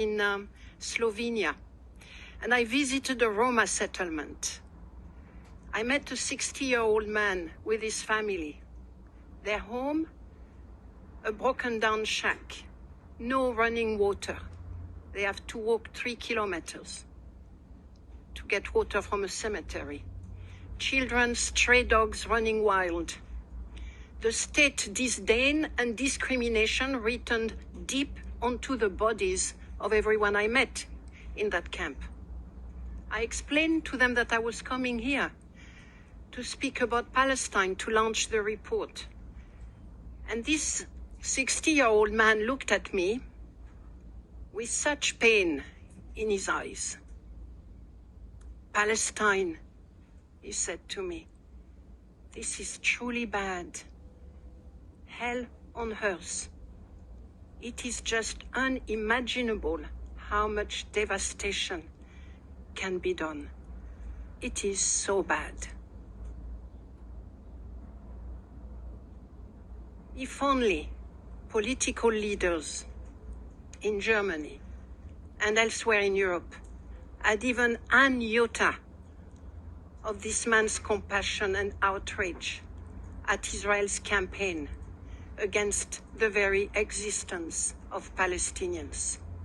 in Slovenia, and I visited a Roma settlement. I met a 60-year-old man with his family. Their home, a broken-down shack, no running water. They have to walk 3 kilometers to get water from a cemetery. Children, stray dogs running wild. The state disdain and discrimination written deep onto the bodies of everyone I met in that camp. I explained to them that I was coming here to speak about Palestine, to launch the report. And this 60-year-old man looked at me with such pain in his eyes. Palestine, he said to me, this is truly bad. Hell on earth. It is just unimaginable how much devastation can be done. It is so bad. If only political leaders in Germany and elsewhere in Europe had even an iota of this man's compassion and outrage at Israel's campaign against the very existence of Palestinians.